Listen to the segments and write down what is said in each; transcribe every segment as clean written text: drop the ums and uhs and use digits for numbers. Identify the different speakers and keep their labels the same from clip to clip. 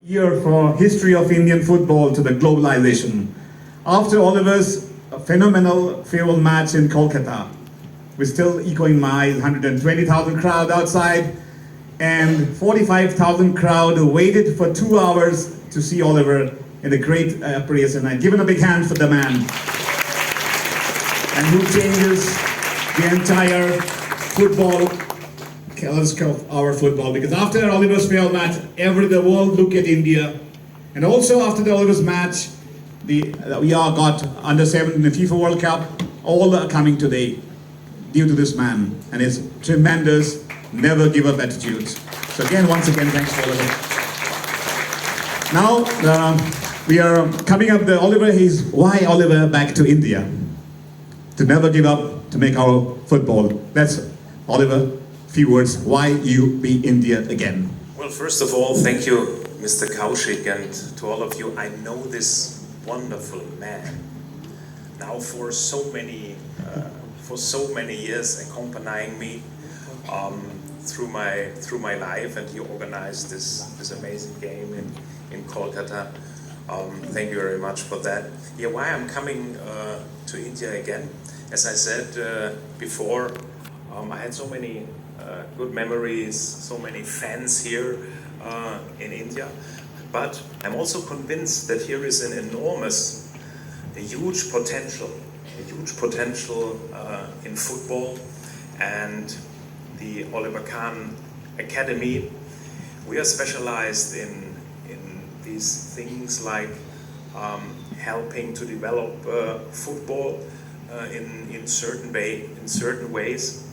Speaker 1: Year for history of Indian football to the globalization. After Oliver's phenomenal farewell match in Kolkata, we're still echoing my 120,000 crowd outside, and 45,000 crowd waited for 2 hours to see Oliver in a great appraisal. And give him a big hand for the man, and who changes the entire football colors of our football. Because after Oliver's farewell match, the world look at India, and also after the Oliver's match, we all got under 7 in the FIFA World Cup. All are coming today due to this man and his tremendous never give up attitude. So again, once again, thanks to Oliver. Now we are coming up. The Oliver, he's why Oliver back to India to never give up to make our football. That's Oliver. Few words. Why you be India again?
Speaker 2: Well, first of all, thank you, Mr. Kaushik, and to all of you. I know this wonderful man now for so many years, accompanying me through my life, and he organized this amazing game in Kolkata. Thank you very much for that. Yeah, why I'm coming to India again? As I said before, I had so many good memories, so many fans here in India, but I'm also convinced that here is a huge potential in football, and the Oliver Kahn Academy. We are specialized in these things like helping to develop football in certain ways.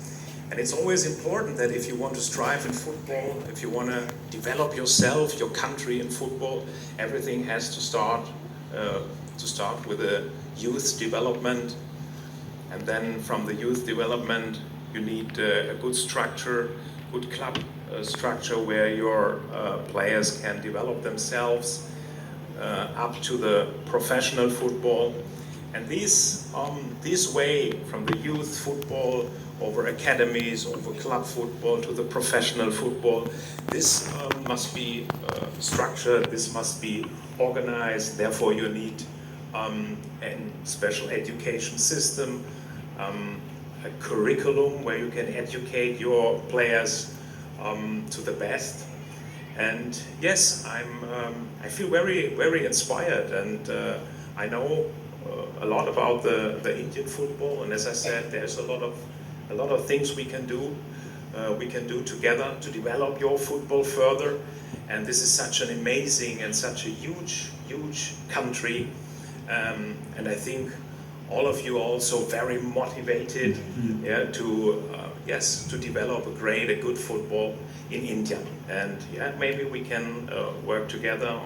Speaker 2: And it's always important that if you want to strive in football, if you want to develop yourself, your country in football, everything has to start with a youth development. And then from the youth development, you need a good structure, good club structure where your players can develop themselves up to the professional football. And this way, from the youth football over academies, over club football to the professional football, this must be structured, this must be organized. Therefore, you need a special education system, a curriculum where you can educate your players to the best. And yes, I feel very inspired, and I know a lot about the Indian football, and as I said, there's a lot of things we can do together to develop your football further. And this is such an amazing and such a huge country, and I think all of you are also very motivated to develop a good football in India. And maybe we can work together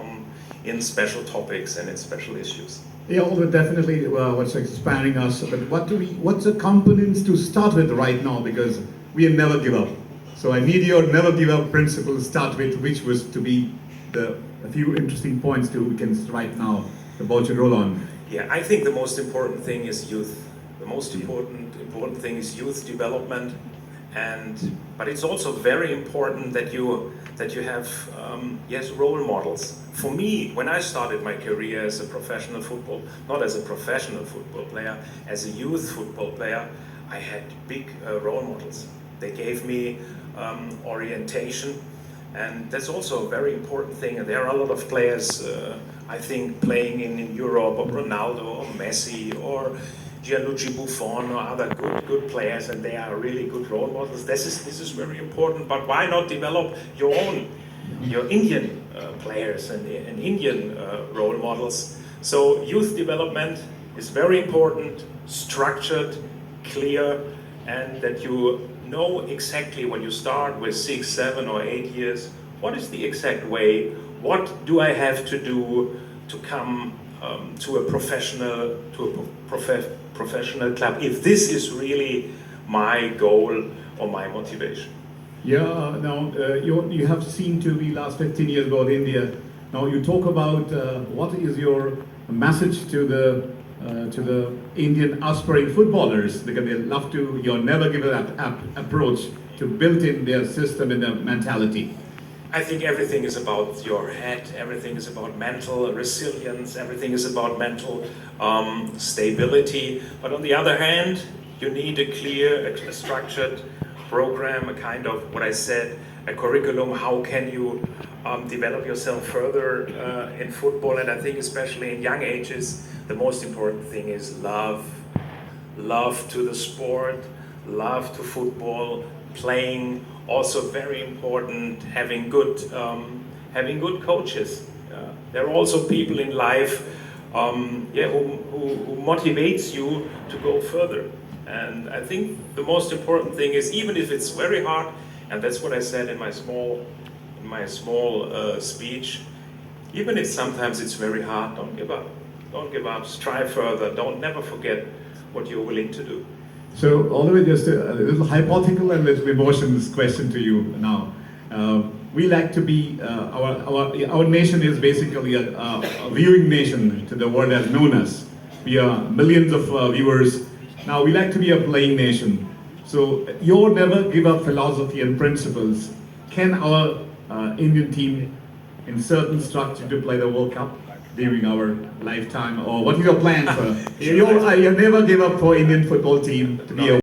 Speaker 2: in special topics and in special issues.
Speaker 1: Yeah, although definitely what's expanding us, but what's the components to start with right now, because we never give up. So I need your never give up principle to start with, which was to be a few interesting points we can right now about to roll on.
Speaker 2: Yeah, I think the most important thing is youth. The most important thing is youth development, but it's also very important that you have role models. For me, when I started my career as a professional football, not as a professional football player, as a youth football player, I had big role models. They gave me orientation, and that's also a very important thing. And there are a lot of players, I think, playing in Europe, or Ronaldo, or Messi, or Gianluigi Buffon, or other good players, and they are really good role models. This is very important. But why not develop your Indian players and Indian role models? So youth development is very important, structured, clear, and that you know exactly when you start with 6, 7, or 8 years, what is the exact way, what do I have to do to come to a professional club, if this is really my goal or my motivation.
Speaker 1: Yeah, now you have seen to the last 15 years about India. Now you talk about what is your message to the Indian aspiring footballers, because they love to your never give up approach to build in their system and their mentality.
Speaker 2: I think everything is about your head, everything is about mental resilience, everything is about mental stability. But on the other hand, you need a clear, a structured program, a kind of what I said, a curriculum. How can you develop yourself further in football? And I think especially in young ages, the most important thing is love. Love to the sport, love to football, playing. Also very important, having good coaches. There are also people in life who motivates you to go further. And I think the most important thing is, even if it's very hard, and that's what I said in my small speech, even if sometimes it's very hard, don't give up. Don't give up, strive further, never forget what you're willing to do.
Speaker 1: So, Oliver, just a little hypothetical and little emotions question to you now. We like to be, our nation is basically a viewing nation to the world as known as. We are millions of viewers. Now, we like to be a playing nation. So, your never give up philosophy and principles, can our Indian team in certain structure to play the World Cup during our lifetime, or what is your plan for? You never give up for Indian football team to be a